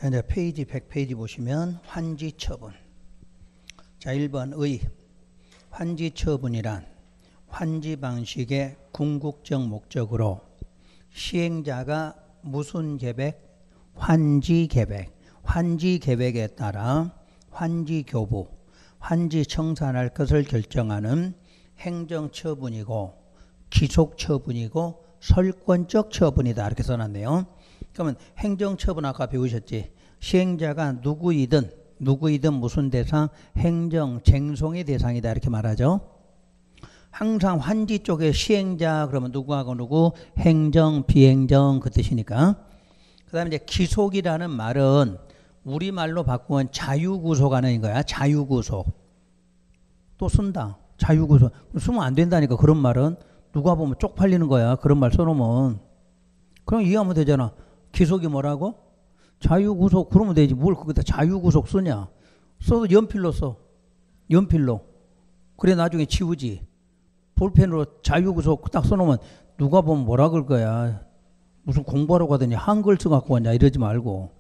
자, 이제 페이지 100페이지 보시면 환지 처분. 자, 1번 의. 환지 처분이란 환지 방식의 궁극적 목적으로 시행자가 무슨 계획? 환지 계획. 환지 계획에 따라 환지 교부, 환지 청산할 것을 결정하는 행정 처분이고 기속 처분이고 설권적 처분이다. 이렇게 써놨네요. 그러면 행정 처분 아까 배우셨지? 시행자가 누구이든 무슨 대상? 행정, 쟁송의 대상이다. 이렇게 말하죠. 항상 환지 쪽에 시행자 그러면 누구하고 누구? 행정, 비행정 그 뜻이니까. 그 다음에 이제 기속이라는 말은 우리말로 바꾸면 자유구속하는 거야. 자유구속. 또 쓴다. 자유구속. 쓰면 안 된다니까. 그런 말은. 누가 보면 쪽팔리는 거야. 그런 말 써놓으면. 그럼 이해하면 되잖아. 기속이 뭐라고? 자유구속. 그러면 되지. 뭘 거기다 자유구속 쓰냐. 써도 연필로 써. 연필로. 그래 나중에 지우지. 볼펜으로 자유구속 딱 써놓으면 누가 보면 뭐라 그럴 거야. 무슨 공부하러 가더니 한글 써갖고 왔냐 이러지 말고.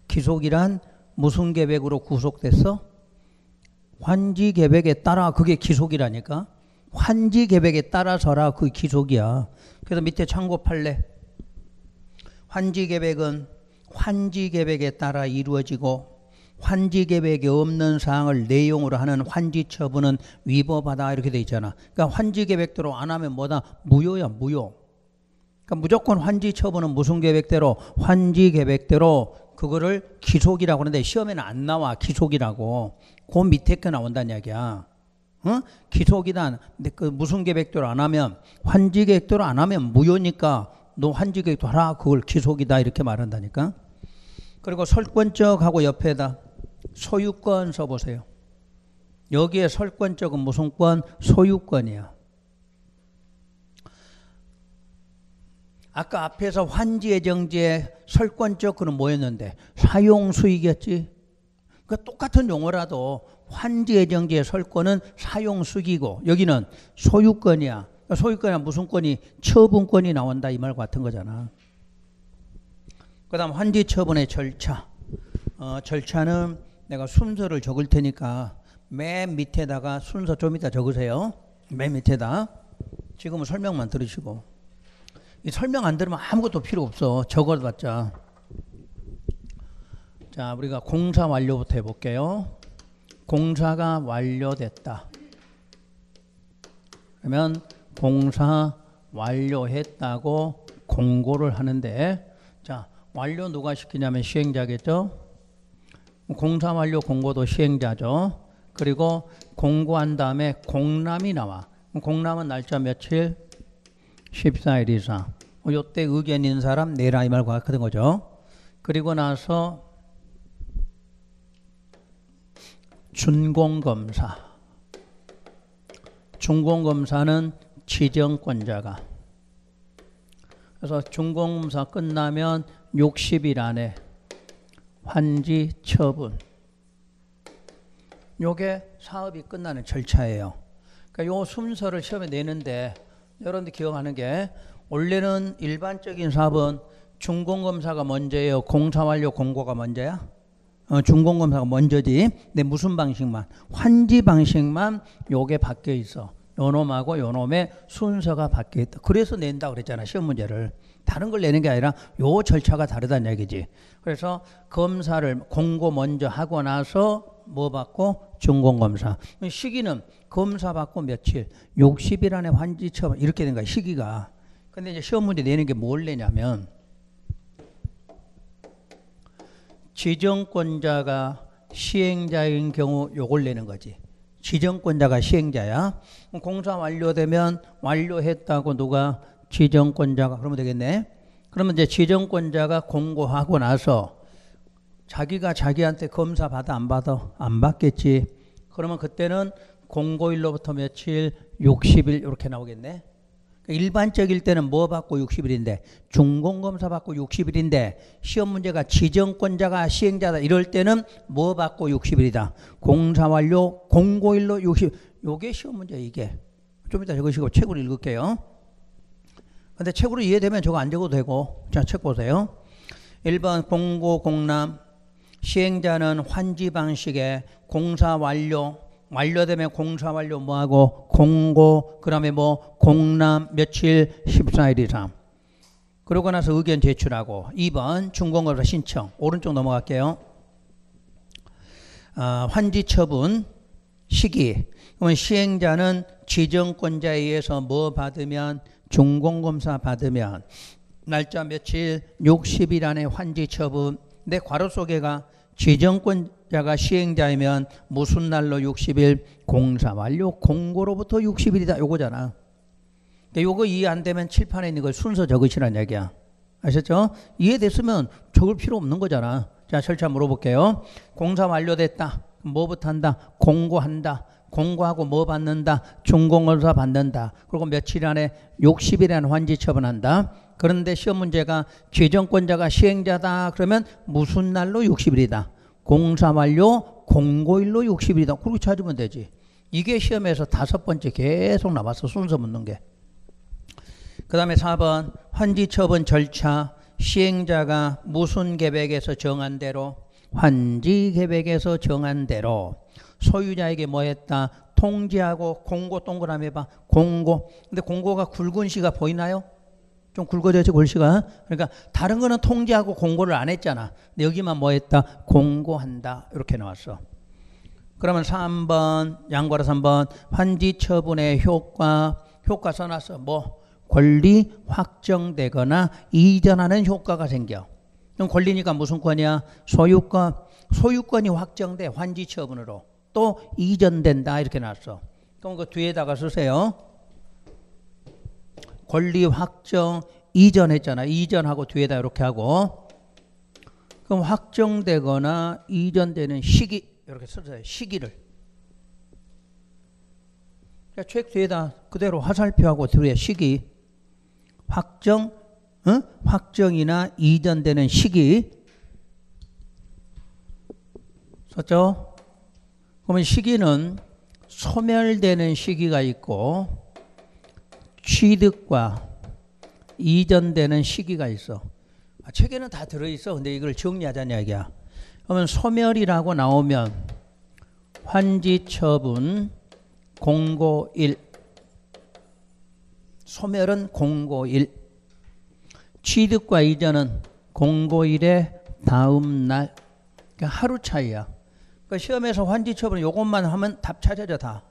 기속이란 무슨 계획으로 구속됐어? 환지 계획에 따라 그게 기속이라니까. 환지 계획에 따라서라 그 기속이야. 그래서 밑에 참고 판례. 환지 계획은 환지 계획에 따라 이루어지고 환지 계획에 없는 사항을 내용으로 하는 환지 처분은 위법하다 이렇게 돼 있잖아. 그러니까 환지 계획대로 안 하면 뭐다? 무효야 무효. 그러니까 무조건 환지 처분은 무슨 계획대로? 환지 계획대로 그거를 기속이라고 하는데 시험에는 안 나와. 기속이라고. 그 밑에 거 나온다는 이야기야. 어? 기속이다. 근데 그 무슨 계획대로 안 하면 환지 계획대로 안 하면 무효니까 너 환지 계획도 하라. 그걸 기속이다 이렇게 말한다니까. 그리고 설권적하고 옆에다 소유권 써보세요. 여기에 설권적은 무슨 권? 소유권이야. 아까 앞에서 환지예정지의 설권적 그는 뭐였는데? 사용수익이었지. 그러니까 똑같은 용어라도 환지예정지의 설권은 사용수익이고 여기는 소유권이야. 그러니까 소유권이 무슨 권이? 처분권이 나온다 이 말 같은 거잖아. 그 다음 환지 처분의 절차. 절차는 내가 순서를 적을 테니까 맨 밑에다가 순서 좀 이따 적으세요. 맨 밑에다. 지금은 설명만 들으시고. 이 설명 안 들으면 아무것도 필요 없어. 적어봤자. 자, 우리가 공사 완료부터 해볼게요. 공사가 완료됐다. 그러면 공사 완료했다고 공고를 하는데, 자, 완료 누가 시키냐면 시행자겠죠. 공사 완료 공고도 시행자죠. 그리고 공고한 다음에 공람이 나와. 공람은 날짜 며칠? 14일 이상. 요때 의견 있는 사람 내라 이 말과 같은 거죠. 그리고 나서 준공검사. 준공검사는 지정권자가. 그래서 준공검사 끝나면 60일 안에 환지 처분. 요게 사업이 끝나는 절차예요. 그러니까 요 순서를 시험에 내는데 여러분들 기억하는 게 원래는 일반적인 사업은 준공검사가 먼저예요. 공사완료 공고가 먼저야? 준공검사가 먼저지. 근데 무슨 방식만? 환지 방식만 요게 바뀌어 있어. 요놈하고 요놈의 순서가 바뀌어 있다. 그래서 낸다 그랬잖아 시험 문제를. 다른 걸 내는 게 아니라 요 절차가 다르다는 얘기지. 그래서 검사를 공고 먼저 하고 나서 뭐 받고? 준공검사. 시기는 검사 받고 며칠? 60일 안에 환지 처분. 이렇게 된 거야 시기가. 근데 이제 시험 문제 내는 게 뭘 내냐면 지정권자가 시행자인 경우 요걸 내는 거지. 지정권자가 시행자야. 공사 완료되면 완료했다고 누가? 지정권자가. 그러면 되겠네. 그러면 이제 지정권자가 공고하고 나서 자기가 자기한테 검사 받아 안 받아? 안 받겠지. 그러면 그때는 공고일로부터 며칠? 60일 이렇게 나오겠네. 일반적일 때는 뭐 받고 60일인데 준공검사 받고 60일인데 시험 문제가 지정권자가 시행자다 이럴 때는 뭐 받고 60일이다. 공사 완료 공고일로 60일. 요게 시험 문제 이게. 좀 이따 적으시고 책으로 읽을게요. 근데 책으로 이해되면 저거 안 적어도 되고. 자, 책 보세요. 1번 공고 공람 시행자는 환지 방식의 공사 완료되면 공사 완료 뭐하고 공고, 그 다음에 뭐 공람 며칠 14일 이상. 그러고 나서 의견 제출하고. 2번 준공검사 신청. 오른쪽 넘어갈게요. 환지 처분 시기. 그러면 시행자는 지정권자에 의해서 뭐 받으면 준공검사 받으면 날짜 며칠 60일 안에 환지 처분. 내 괄호 속에가 지정권자가 시행자이면 무슨 날로 60일 공사 완료 공고로부터 60일이다 요거잖아. 요거 이해 안 되면 칠판에 있는 걸 순서 적으시라는 얘기야. 아셨죠? 이해됐으면 적을 필요 없는 거잖아. 자, 절차 물어볼게요. 공사 완료됐다. 뭐부터 한다? 공고한다. 공고하고 뭐 받는다? 준공검사 받는다. 그리고 며칠 안에 60일 안에 환지 처분한다. 그런데 시험 문제가 지정권자가 시행자다. 그러면 무슨 날로 60일이다. 공사 완료 공고일로 60일이다. 그렇게 찾으면 되지. 이게 시험에서 5번째 계속 나왔어. 순서 묻는 게. 그 다음에 4번 환지 처분 절차. 시행자가 무슨 계획에서 정한 대로 환지 계획에서 정한 대로 소유자에게 뭐 했다? 통지하고 공고 동그라미 해봐. 공고. 근데 공고가 굵은 시가 보이나요? 좀 굵어져야지 글씨가. 그러니까 다른 거는 통지하고 공고를 안 했잖아. 근데 여기만 뭐 했다? 공고한다. 이렇게 나왔어. 그러면 3번 양괄호 3번 환지 처분의 효과 써놨어. 뭐 권리 확정되거나 이전하는 효과가 생겨. 그럼 권리니까 무슨 권이야? 소유권. 소유권이 확정돼. 환지 처분으로. 또 이전된다. 이렇게 나왔어. 그럼 그 뒤에다가 쓰세요. 권리 확정 이전했잖아. 이전하고 뒤에다 이렇게 하고. 그럼 확정되거나 이전되는 시기 이렇게 써줘요. 시기를. 그러니까 책 뒤에다 그대로 화살표하고 뒤에 시기. 확정이나 이전되는 시기 썼죠? 그러면 시기는 소멸되는 시기가 있고 취득과 이전되는 시기가 있어. 책에는 다 들어있어. 근데 이걸 정리하자는 이야기야. 그러면 소멸이라고 나오면 환지 처분 공고일. 소멸은 공고일. 취득과 이전은 공고일의 다음 날. 그러니까 하루 차이야. 그러니까 시험에서 환지 처분 요것만 하면 답 찾아져 다.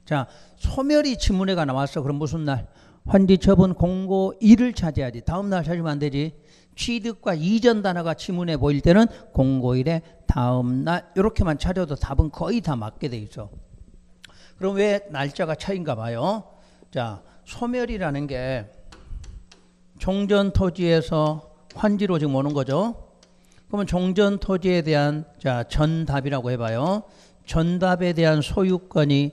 자, 소멸이 지문에가 나왔어. 그럼 무슨 날? 환지 처분 공고일을 찾아야지. 다음 날 찾으면 안 되지. 취득과 이전 단어가 지문에 보일 때는 공고일의 다음 날 이렇게만 찾아도 답은 거의 다 맞게 돼 있어. 그럼 왜 날짜가 차이인가 봐요. 자, 소멸이라는 게 종전 토지에서 환지로 지금 오는 거죠. 그러면 종전 토지에 대한 자 전답이라고 해봐요. 전답에 대한 소유권이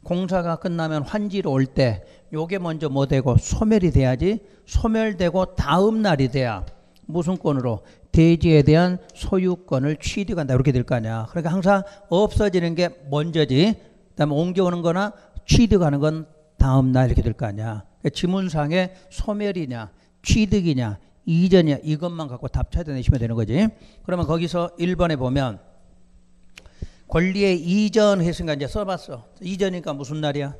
공사가 끝나면 환지로 올 때 요게 먼저 뭐 되고 소멸이 돼야지. 소멸되고 다음 날이 돼야 무슨 권으로 대지에 대한 소유권을 취득한다 이렇게 될 거 아니야. 그러니까 항상 없어지는 게 먼저지. 그다음에 옮겨오는 거나 취득하는 건 다음 날 이렇게 될 거 아니야. 그러니까 지문상에 소멸이냐 취득이냐 이전이냐 이것만 갖고 답 찾아내시면 되는 거지. 그러면 거기서 1번에 보면 권리의 이전 했으니까 이제 써봤어. 이전이니까 무슨 날이야?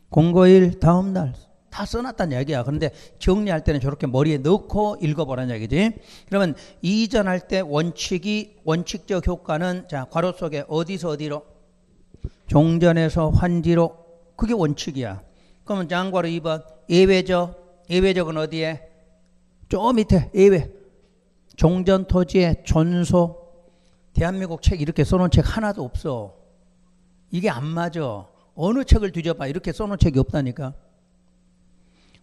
공고일 다음 날. 다 써놨다는 얘기야. 그런데 정리할 때는 저렇게 머리에 넣고 읽어보라는 얘기지. 그러면 이전할 때 원칙적 효과는 자 괄호 속에 어디서 어디로? 종전에서 환지로. 그게 원칙이야. 그러면 양괄호 2번 예외적. 예외적은 어디에? 저 밑에 예외. 종전 토지의 존소. 대한민국 책 이렇게 써놓은 책 하나도 없어. 이게 안 맞아. 어느 책을 뒤져봐. 이렇게 써놓은 책이 없다니까.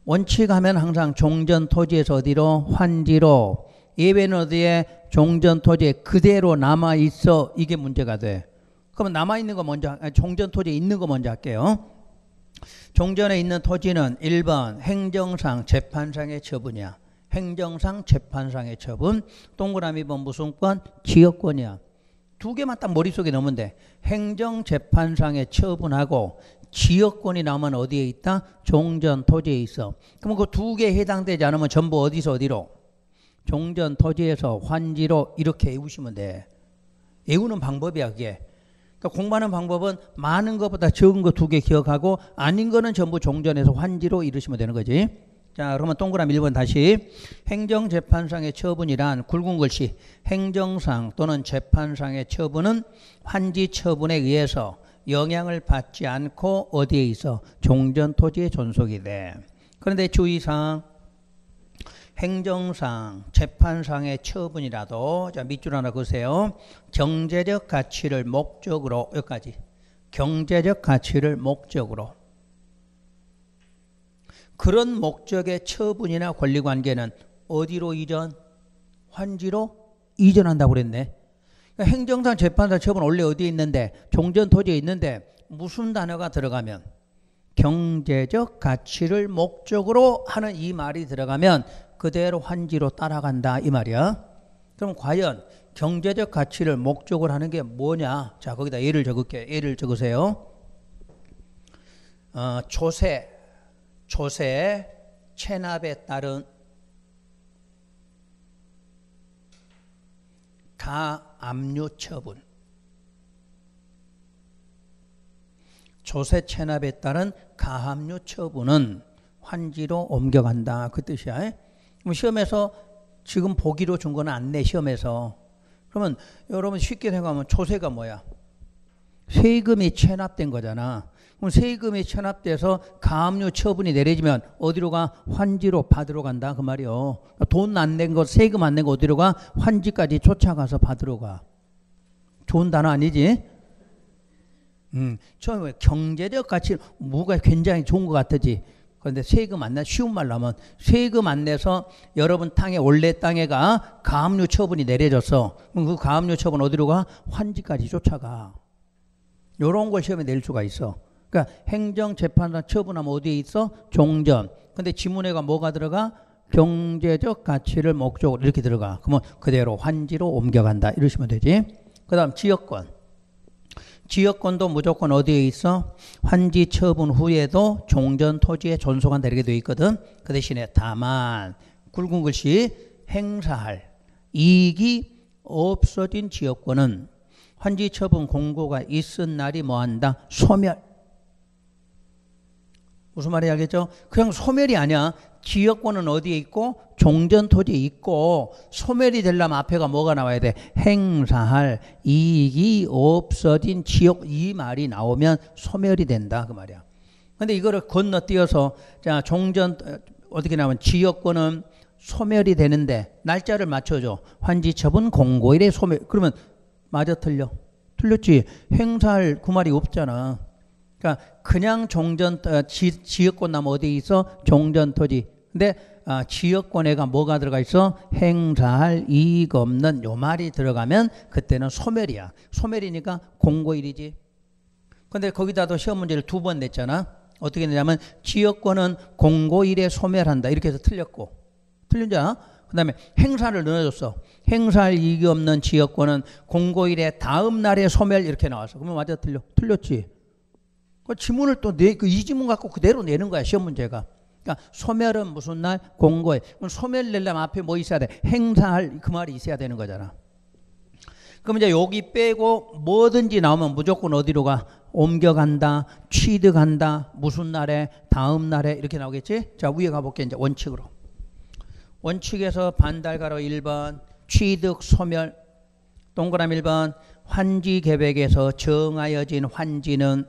원칙하면 항상 종전 토지에서 어디로? 환지로. 예외는 어디에? 종전 토지에 그대로 남아있어. 이게 문제가 돼. 그러면 남아있는 거 먼저, 종전 토지에 있는 거 먼저 할게요. 종전에 있는 토지는 1번 행정상 재판상의 처분이야. 행정상 재판상의 처분. 동그라미 번 무슨 권? 지역권이야. 두 개만 딱 머릿속에 넣으면 돼. 행정재판상의 처분하고 지역권이 나오면 어디에 있다? 종전 토지에 있어. 그럼 그 두 개에 해당되지 않으면 전부 어디서 어디로? 종전 토지에서 환지로 이렇게 외우시면 돼. 외우는 방법이야 그게. 그러니까 공부하는 방법은 많은 것보다 적은 거 2개 기억하고 아닌 거는 전부 종전에서 환지로 이루시면 되는 거지. 자, 그러면 동그라미 1번 다시. 행정재판상의 처분이란 굵은 글씨 행정상 또는 재판상의 처분은 환지 처분에 의해서 영향을 받지 않고 어디에 있어? 종전 토지에 존속이 돼. 그런데 주의사항 행정상, 재판상의 처분이라도 자 밑줄 하나 그으세요. 경제적 가치를 목적으로 여기까지 경제적 가치를 목적으로 그런 목적의 처분이나 권리관계는 어디로 이전? 환지로 이전한다고 그랬네. 그러니까 행정상, 재판상 처분 원래 어디에 있는데? 종전 토지에 있는데 무슨 단어가 들어가면 경제적 가치를 목적으로 하는 이 말이 들어가면 그대로 환지로 따라간다 이 말이야. 그럼 과연 경제적 가치를 목적으로 하는 게 뭐냐? 자 거기다 예를 적을게. 예를 적으세요. 조세 체납에 따른 가압류 처분. 조세 체납에 따른 가압류 처분은 환지로 옮겨간다 그 뜻이야. 그럼 시험에서 지금 보기로 준 거는 안 내 시험에서. 그러면 여러분 쉽게 생각하면 조세가 뭐야? 세금이 체납된 거잖아. 그럼 세금이 체납돼서 가압류 처분이 내려지면 어디로 가? 환지로 받으러 간다 그 말이요. 돈 안 낸 거 세금 안 낸 거 어디로 가? 환지까지 쫓아가서 받으러 가. 좋은 단어 아니지? 처음에 경제적 가치 뭐가 굉장히 좋은 것 같지. 그런데 세금 안 내, 쉬운 말로 하면 세금 안 내서 여러분 땅에 원래 땅에가 가압류 처분이 내려졌어. 그럼 그 가압류 처분 어디로 가? 환지까지 쫓아가. 이런 걸 시험에 낼 수가 있어. 그러니까 행정재판상 처분하면 어디에 있어? 종전. 근데 지문에가 뭐가 들어가? 경제적 가치를 목적으로 이렇게 들어가. 그러면 그대로 환지로 옮겨간다 이러시면 되지. 그 다음 지역권. 지역권도 무조건 어디에 있어? 환지 처분 후에도 종전 토지에 존속한다 이렇게 되어 있거든. 그 대신에 다만 굵은 글씨 행사할 이익이 없어진 지역권은 환지 처분 공고가 있은 날이 뭐한다? 소멸. 무슨 말인지 알겠죠? 그냥 소멸이 아니야. 지역권은 어디에 있고 종전 토지에 있고 소멸이 되려면 앞에가 뭐가 나와야 돼? 행사할 이익이 없어진 지역 이 말이 나오면 소멸이 된다 그 말이야. 근데 이거를 건너뛰어서 자 종전 어떻게 나오면 지역권은 소멸이 되는데 날짜를 맞춰줘. 환지 처분 공고일에 소멸. 그러면 맞아 틀려? 틀렸지. 행사할 그 말이 없잖아. 그러니까 그냥 종전 지역권 나면 어디에 있어? 종전 토지. 근데 지역권에가 뭐가 들어가 있어? 행사할 이익 없는 요 말이 들어가면 그때는 소멸이야. 소멸이니까 공고일이지. 근데 거기다도 시험 문제를 2번 냈잖아. 어떻게 냈냐면 지역권은 공고일에 소멸한다 이렇게 해서 틀렸고 틀린자. 그 다음에 행사를 넣어줬어. 행사할 이익이 없는 지역권은 공고일에 다음 날에 소멸 이렇게 나왔어. 그러면 맞아 틀려? 틀렸지. 그 지문을 또 이 지문 갖고 그대로 내는 거야 시험 문제가. 그러니까 소멸은 무슨 날? 공고일. 그럼 소멸 내려면 앞에 뭐 있어야 돼? 행사할 그 말이 있어야 되는 거잖아. 그럼 이제 여기 빼고 뭐든지 나오면 무조건 어디로 가? 옮겨간다, 취득한다, 무슨 날에, 다음 날에 이렇게 나오겠지? 자 위에 가볼게 이제 원칙으로. 원칙에서 반달가로 1번 취득 소멸 동그라미 1번 환지 계획에서 정하여진 환지는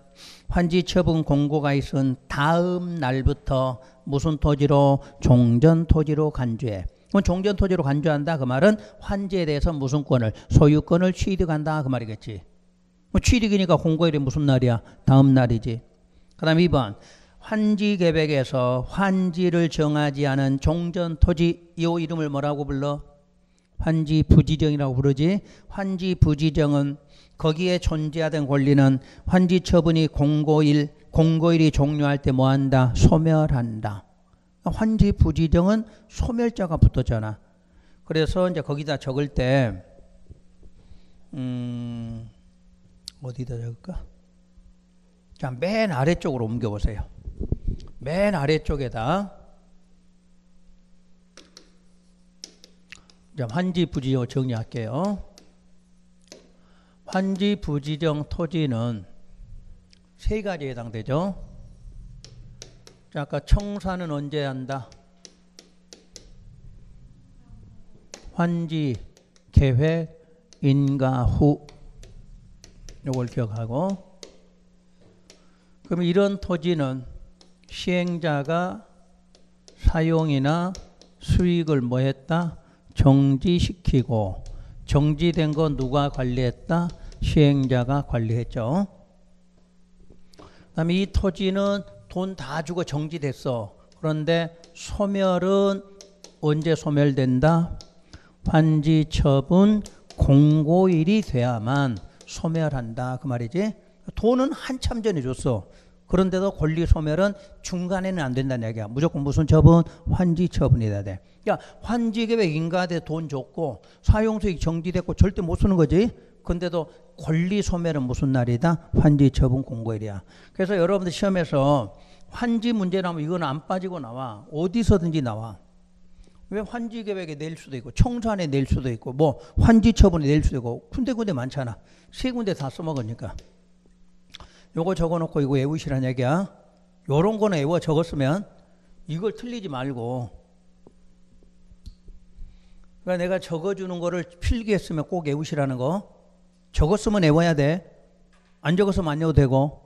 환지 처분 공고가 있은 다음 날부터 무슨 토지로? 종전 토지로 간주해. 그럼 종전 토지로 간주한다 그 말은 환지에 대해서 무슨 권을? 소유권을 취득한다 그 말이겠지. 취득이니까 공고일이 무슨 날이야? 다음 날이지. 그 다음 2번 환지 계획에서 환지를 정하지 않은 종전 토지 이 이름을 뭐라고 불러? 환지 부지정이라고 부르지. 환지 부지정은 거기에 존재하던 권리는 환지 처분이 공고일이 종료할 때 뭐한다? 소멸한다. 환지 부지정은 소멸자가 붙었잖아. 그래서 이제 거기다 적을 때 어디다 적을까? 자, 맨 아래쪽으로 옮겨보세요. 맨 아래쪽에다 자, 환지 부지정 정리할게요. 환지 부지정 토지는 세 가지에 해당되죠. 자, 아까 청사는 언제 한다? 환지 계획 인가 후. 요걸 기억하고. 그럼 이런 토지는 시행자가 사용이나 수익을 뭐 했다? 정지시키고, 정지된 거 누가 관리했다? 시행자가 관리했죠. 그 다음에 이 토지는 돈 다 주고 정지됐어. 그런데 소멸은 언제 소멸된다? 환지 처분 공고일이 돼야만 소멸한다. 그 말이지. 돈은 한참 전에 줬어. 그런데도 권리 소멸은 중간에는 안 된다는 얘기야. 무조건 무슨 처분? 환지 처분이 돼야 돼. 야, 환지계획 인가돼 돈 줬고 사용수익 정지됐고 절대 못 쓰는 거지. 근데도 권리 소멸은 무슨 날이다? 환지 처분 공고일이야. 그래서 여러분들 시험에서 환지 문제 나오면 이건 안 빠지고 나와. 어디서든지 나와. 왜 환지계획에 낼 수도 있고 청산에 낼 수도 있고 뭐 환지 처분에 낼 수도 있고 군데군데 많잖아. 세 군데 다 써먹으니까. 요거 적어놓고 이거 외우시란 얘기야. 요런 거는 외워 적었으면 이걸 틀리지 말고. 그러니까 내가 적어주는 거를 필기했으면 꼭 외우시라는 거. 적었으면 외워야 돼. 안 적었으면 안 외워도 되고.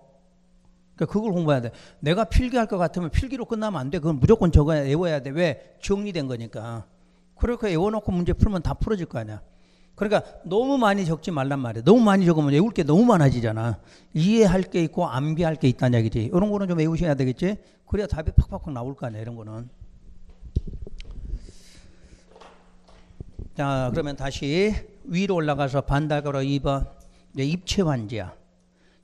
그러니까 그걸 공부해야 돼. 내가 필기할 것 같으면 필기로 끝나면 안 돼. 그건 무조건 적어야 외워야 돼. 왜? 정리된 거니까. 그렇게 외워놓고 문제 풀면 다 풀어질 거 아니야. 그러니까 너무 많이 적지 말란 말이야. 너무 많이 적으면 외울 게 너무 많아지잖아. 이해할 게 있고 암기할 게 있다는 얘기지. 이런 거는 좀 외우셔야 되겠지. 그래야 답이 팍팍팍 나올 거 아니야. 이런 거는. 자, 그러면 다시 위로 올라가서 반달가로 2번. 이제 입체환지야.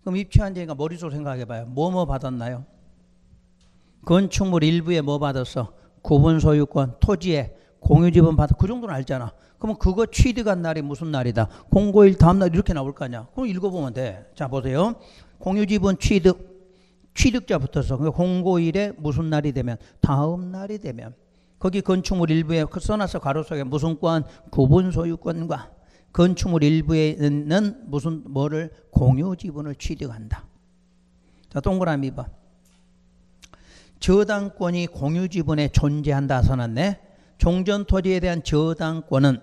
그럼 입체환지니까 머릿속으로 생각해봐요. 뭐 받았나요? 건축물 일부에 뭐 받았어? 구분 소유권, 토지에 공유지분 받았어. 그 정도는 알잖아. 그러면 그거 취득한 날이 무슨 날이다? 공고일 다음 날 이렇게 나올 거 아니야. 그럼 읽어보면 돼. 자, 보세요. 공유지분 취득자 붙었어. 그러니까 공고일에 무슨 날이 되면? 다음 날이 되면. 거기 건축물 일부에 써놨어. 가로 속에 무슨 권? 구분 소유권과 건축물 일부에는 무슨 뭐를 공유지분을 취득한다. 자, 동그라미 봐. 저당권이 공유지분에 존재한다 써놨네. 종전토지에 대한 저당권은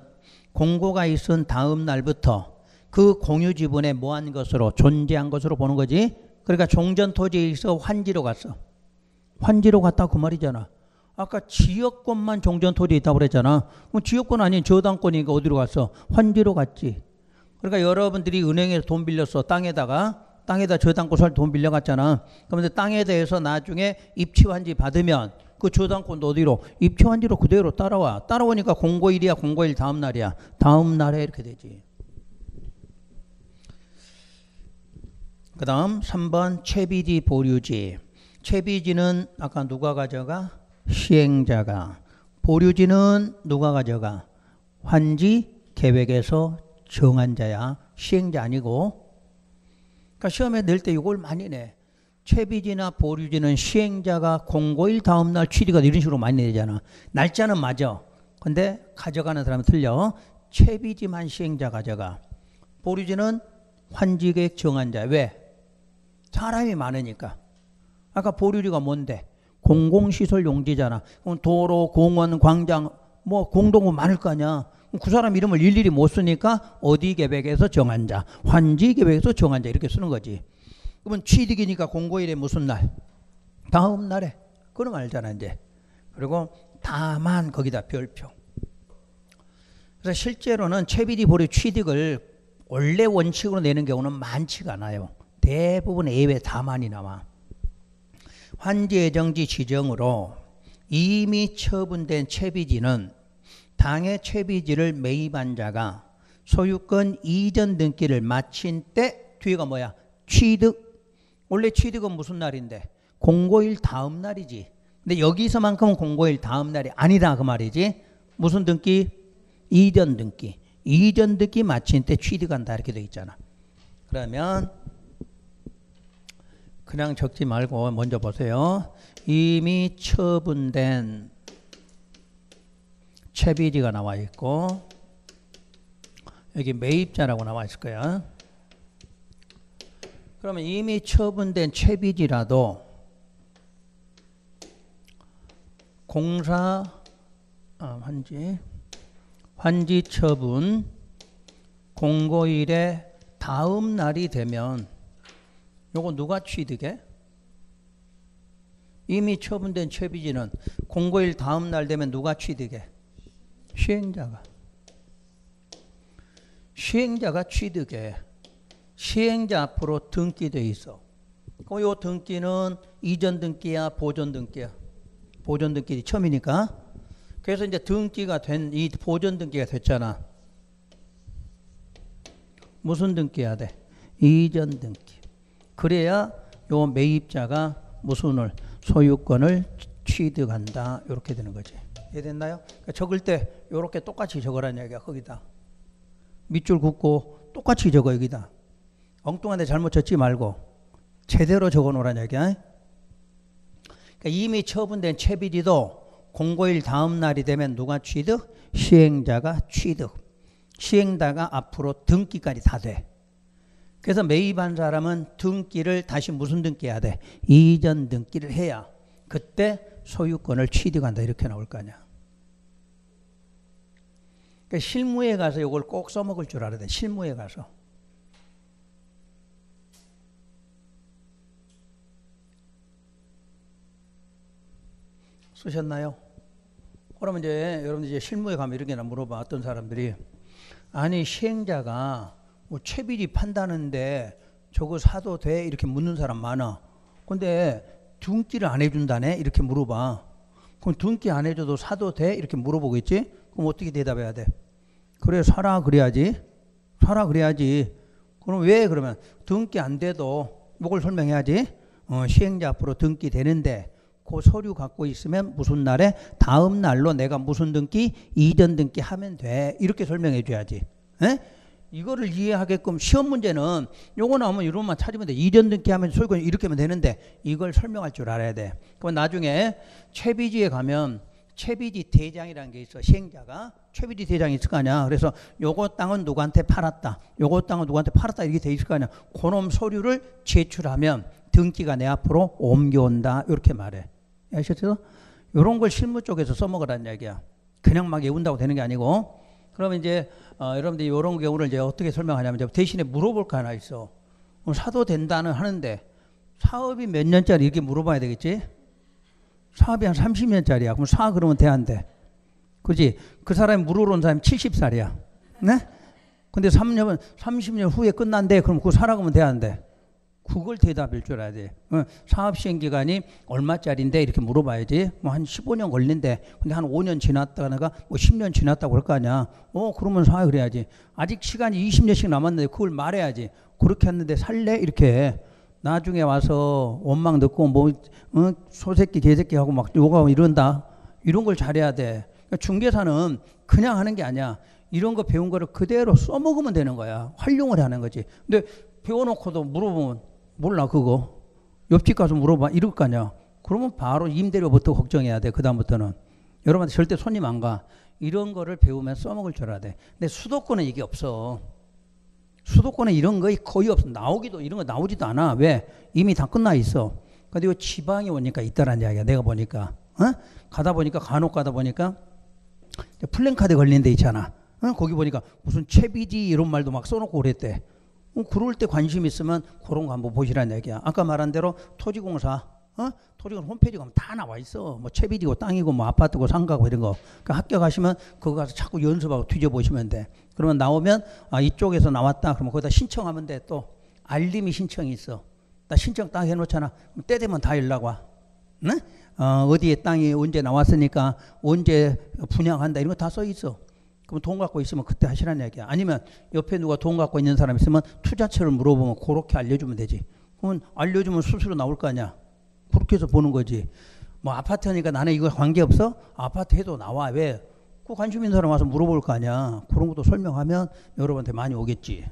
공고가 있은 다음 날부터 그 공유지분에 뭐한 것으로 존재한 것으로 보는 거지. 그러니까 종전토지에 있어 환지로 갔어. 환지로 갔다 그 말이잖아. 아까 지역권만 종전토지에 있다고 그랬잖아. 그럼 지역권 아닌 저당권이니까 어디로 갔어? 환지로 갔지. 그러니까 여러분들이 은행에서 돈 빌렸어. 땅에다 저당권 살 돈 빌려갔잖아. 그런데 땅에 대해서 나중에 입치환지 받으면 그 저당권도 어디로? 입치환지로 그대로 따라와. 따라오니까 공고일이야, 공고일 다음 날이야. 다음 날에 이렇게 되지. 그 다음 3번 채비지 보류지. 채비지는 아까 누가 가져가? 시행자가. 보류지는 누가 가져가? 환지 계획에서 정한 자야. 시행자 아니고. 그러니까 시험에 낼 때 이걸 많이 내. 채비지나 보류지는 시행자가 공고일 다음 날 취득가 이런 식으로 많이 내잖아. 날짜는 맞아. 근데 가져가는 사람은 틀려. 채비지만 시행자 가져가. 보류지는 환지 계획 정한 자. 왜? 사람이 많으니까. 아까 보류지가 뭔데? 공공시설 용지잖아. 그럼 도로, 공원, 광장, 뭐 공동은 많을 거 아니야. 그 사람 이름을 일일이 못 쓰니까 어디 계획에서 정한 자, 환지 계획에서 정한 자 이렇게 쓰는 거지. 그러면 취득이니까 공고일에 무슨 날? 다음 날에. 그럼 알잖아 이제. 그리고 다만 거기다 별표. 그래서 실제로는 채비지 보류 취득을 원래 원칙으로 내는 경우는 많지가 않아요. 대부분 예외 다만이 나와. 환지 예정지 지정으로 이미 처분된 채비지는 당해 채비지를 매입한 자가 소유권 이전 등기를 마친 때 뒤가 뭐야? 취득. 원래 취득은 무슨 날인데? 공고일 다음 날이지. 근데 여기서만큼은 공고일 다음 날이 아니다 그 말이지. 무슨 등기? 이전 등기. 이전 등기 마친 때 취득한다 이렇게 돼 있잖아. 그러면 그냥 적지 말고 먼저 보세요. 이미 처분된 채비지가 나와 있고 여기 매입자라고 나와 있을 거야. 그러면 이미 처분된 채비지라도 공사 환지 처분 공고일의 다음 날이 되면 요거 누가 취득해? 이미 처분된 채비지는 공고일 다음 날 되면 누가 취득해? 시행자가. 시행자가 취득해. 시행자 앞으로 등기돼 있어. 그럼 요 등기는 이전 등기야, 보존 등기야? 보존 등기 처음이니까. 그래서 이제 등기가 된 이 보존 등기가 됐잖아. 무슨 등기해야 돼? 이전 등기. 그래야 요 매입자가 무슨을 소유권을 취득한다. 이렇게 되는 거지. 이해됐나요? 그러니까 적을 때 이렇게 똑같이 적으라는 얘기야. 거기다 밑줄 긋고 똑같이 적어. 여기다 엉뚱한데 잘못 적지 말고 제대로 적어 놓으라는 얘기야. 그러니까 이미 처분된 채비지도 공고일 다음 날이 되면 누가 취득? 시행자가 취득. 시행자가 앞으로 등기까지 다 돼. 그래서 매입한 사람은 등기를 다시 무슨 등기해야 돼? 이전 등기를 해야 그때 소유권을 취득한다. 이렇게 나올 거 아니야. 그러니까 실무에 가서 이걸 꼭 써먹을 줄 알아야 돼. 실무에 가서. 쓰셨나요? 그러면 이제 여러분들 이제 실무에 가면 이렇게나 물어봐. 어떤 사람들이 아니 시행자가 뭐 채비지 판다는데 저거 사도 돼? 이렇게 묻는 사람 많아. 근데 등기를 안 해준다네? 이렇게 물어봐. 그럼 등기 안 해줘도 사도 돼? 이렇게 물어보겠지? 그럼 어떻게 대답해야 돼? 그래 사라 그래야지. 사라 그래야지. 그럼 왜 그러면 등기 안 돼도 이걸 설명해야지. 시행자 앞으로 등기 되는데 그 서류 갖고 있으면 무슨 날에 다음 날로 내가 무슨 등기 이전 등기 하면 돼. 이렇게 설명해 줘야지. 에? 이거를 이해하게끔 시험 문제는 요거 나오면 이런만 찾으면 돼. 이전 등기하면 소유권 이렇게 하면 되는데 이걸 설명할 줄 알아야 돼. 그럼 나중에 채비지에 가면 채비지 대장이라는 게 있어. 시행자가 채비지 대장이 있을 거 아니야. 그래서 요거 땅은 누구한테 팔았다. 요거 땅은 누구한테 팔았다. 이렇게 돼 있을 거 아니야. 그놈 서류를 제출하면 등기가 내 앞으로 옮겨온다. 이렇게 말해. 아셨죠? 요런 걸 실무 쪽에서 써먹으라는 얘기야. 그냥 막 외운다고 되는 게 아니고. 그러면 이제 여러분들이 이런 경우를 이제 어떻게 설명하냐면 이제 대신에 물어볼 거 하나 있어. 사도 된다는 하는데 사업이 몇 년짜리 이렇게 물어봐야 되겠지? 사업이 한 30년짜리야. 그럼 사 그러면 돼 안 돼? 그지? 그 사람이 물어온 사람이 70살이야. 네? 근데 30년 후에 끝난대. 그럼 그거 사라 그러면 돼 안 돼? 그걸 대답할 줄 알아야 돼. 사업 시행 기간이 얼마짜리인데 이렇게 물어봐야지. 뭐 한 15년 걸린대. 근데 한 5년 지났다가 뭐 10년 지났다고 그럴 거 아니야. 그러면 사 그래야지. 아직 시간이 20년씩 남았는데 그걸 말해야지. 그렇게 했는데 살래? 이렇게. 나중에 와서 원망 듣고 뭐 소새끼 개새끼 하고 막 욕하고 이런다. 이런 걸 잘해야 돼. 그러니까 중개사는 그냥 하는 게 아니야. 이런 거 배운 거를 그대로 써먹으면 되는 거야. 활용을 하는 거지. 근데 배워놓고도 물어보면 몰라 그거. 옆집 가서 물어봐 이럴 거 아니야. 그러면 바로 임대료부터 걱정해야 돼. 그 다음부터는. 여러분한테 절대 손님 안 가. 이런 거를 배우면 써먹을 줄 알아야 돼. 근데 수도권은 이게 없어. 수도권에 이런 거 거의 없어. 이런 거 나오지도 않아. 왜? 이미 다 끝나 있어. 근데 이 지방에 오니까 있다라는 이야기야. 내가 보니까. 가다 보니까 간혹 가다 보니까 플랜카드 걸린 데 있잖아. 거기 보니까 무슨 채비지 이런 말도 막 써놓고 그랬대. 그럴 때 관심 있으면 그런 거 한번 보시라는 얘기야. 아까 말한 대로 토지공사, 토지공사 홈페이지 가면 다 나와 있어. 뭐 채비지고 땅이고 뭐 아파트고 상가고 이런 거. 그러니까 합격하시면 그거 가서 자꾸 연습하고 뒤져보시면 돼. 그러면 나오면 이쪽에서 나왔다. 그러면 거기다 신청하면 돼. 또 알림이 신청이 있어. 나 신청 딱 해놓잖아. 때 되면 다 연락 와. 네? 어디에 땅이 언제 나왔으니까 언제 분양한다. 이런 거 다 써 있어. 그럼 돈 갖고 있으면 그때 하시라는 얘기야. 아니면 옆에 누가 돈 갖고 있는 사람 있으면 투자처를 물어보면 그렇게 알려주면 되지. 그러면 알려주면 수수료 나올 거 아니야. 그렇게 해서 보는 거지. 뭐 아파트 하니까 나는 이거 관계없어? 아파트 해도 나와. 왜? 그 관심 있는 사람 와서 물어볼 거 아니야. 그런 것도 설명하면 여러분한테 많이 오겠지.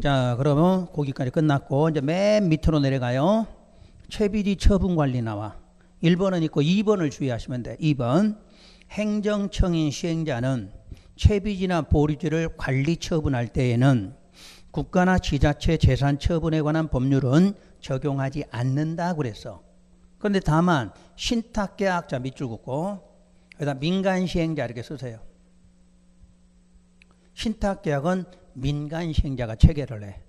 자, 그러면 거기까지 끝났고 이제 맨 밑으로 내려가요. 채비지 처분관리 나와. 1번은 있고 2번을 주의하시면 돼. 2번. 행정청인 시행자는 채비지나 보류지를 관리 처분할 때에는 국가나 지자체 재산 처분에 관한 법률은 적용하지 않는다 그랬어. 그런데 다만 신탁계약자 밑줄 긋고 여기다 민간시행자 이렇게 쓰세요. 신탁계약은 민간시행자가 체결을 해.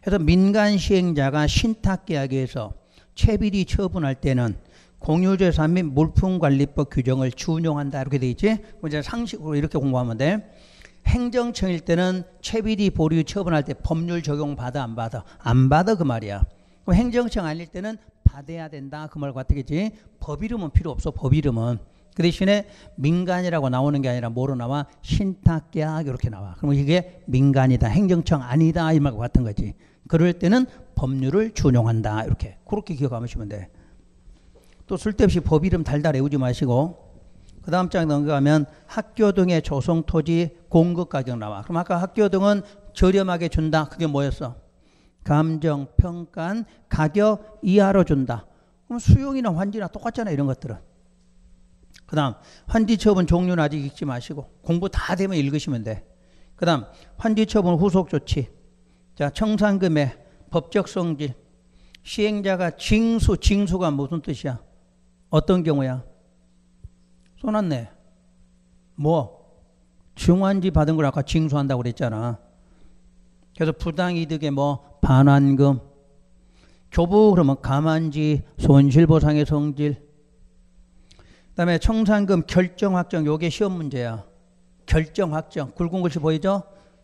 그래서 민간시행자가 신탁계약에서 채비리 처분할 때는 공유재산 및 물품관리법 규정을 준용한다 이렇게 돼 있지. 이제 상식으로 이렇게 공부하면 돼. 행정청일 때는 채비리 보류 처분할 때 법률 적용 받아 안 받아? 안 받아 그 말이야. 그럼 행정청 아닐 때는 받아야 된다 그 말 같겠지. 법 이름은 필요 없어. 법 이름은. 그 대신에 민간이라고 나오는 게 아니라 뭐로 나와? 신탁계약 이렇게 나와. 그럼 이게 민간이다. 행정청 아니다 이 말과 같은 거지. 그럴 때는 법률을 준용한다 이렇게. 그렇게 기억하시면 돼. 또 쓸데없이 법 이름 달달 외우지 마시고 그 다음 장 넘어가면 학교 등의 조성토지 공급 가격 나와. 그럼 아까 학교 등은 저렴하게 준다. 그게 뭐였어? 감정, 평가, 가격 이하로 준다. 그럼 수용이나 환지나 똑같잖아 이런 것들은. 그 다음 환지처분 종류는 아직 읽지 마시고 공부 다 되면 읽으시면 돼. 그 다음 환지처분 후속조치. 자, 청산금액, 법적 성질, 시행자가 징수, 징수가 무슨 뜻이야? 어떤 경우야? 써놨네. 뭐? 중환지 받은 걸 아까 징수한다고 그랬잖아. 그래서 부당이득의 뭐 반환금, 교부 그러면 감환지, 손실보상의 성질. 그 다음에 청산금 결정 확정 요게 시험 문제야. 결정 확정 굵은 글씨 보이죠?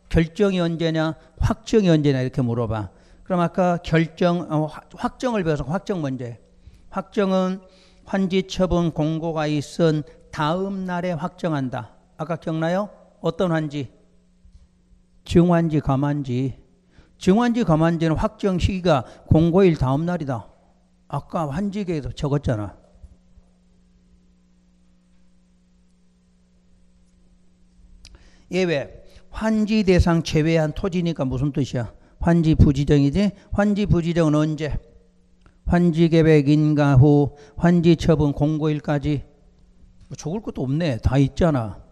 결정이 언제냐 확정이 언제냐 이렇게 물어봐. 그럼 아까 결정 확정을 배워서 확정 문제. 확정은 환지처분 공고가 있은 다음 날에 확정한다. 아까 기억나요? 어떤 환지? 증환지, 감환지. 증환지, 감환지는 확정 시기가 공고일 다음 날이다. 아까 환지계에서 적었잖아. 예외. 환지 대상 제외한 토지니까 무슨 뜻이야? 환지 부지정이지? 환지 부지정은 언제? 환지 계획 인가 후 환지 처분 공고일까지. 적을 것도 없네. 다 있잖아.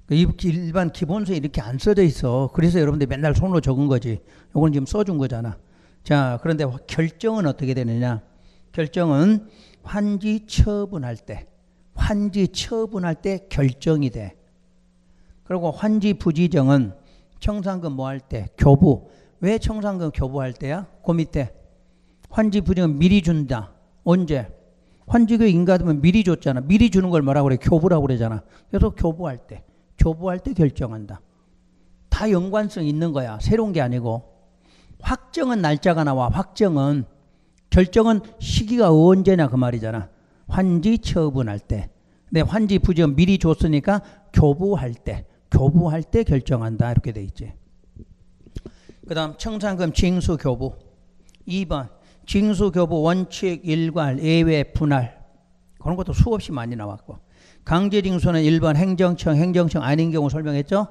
일반 기본서에 이렇게 안 써져 있어. 그래서 여러분들 맨날 손으로 적은 거지. 이건 지금 써준 거잖아. 자, 그런데 결정은 어떻게 되느냐? 결정은 환지 처분할 때, 환지 처분할 때 결정이 돼. 그리고 환지 부지정은 청산금 뭐 할 때? 교부. 왜 청산금 교부할 때야? 그 밑에 환지 부지정은 미리 준다. 언제? 환지계 인가되면 미리 줬잖아. 미리 주는 걸 뭐라고 그래? 교부라고 그러잖아. 그래서 교부할 때, 교부할 때 결정한다. 다 연관성 있는 거야. 새로운 게 아니고. 확정은 날짜가 나와. 확정은. 결정은 시기가 언제냐 그 말이잖아. 환지 처분할 때. 근데 환지 부지정 미리 줬으니까 교부할 때, 교부할 때 결정한다 이렇게 돼 있지. 그 다음 청산금 징수교부. 2번 징수교부 원칙 일괄 예외 분할. 그런 것도 수없이 많이 나왔고. 강제징수는 1번 행정청 아닌 경우 설명했죠.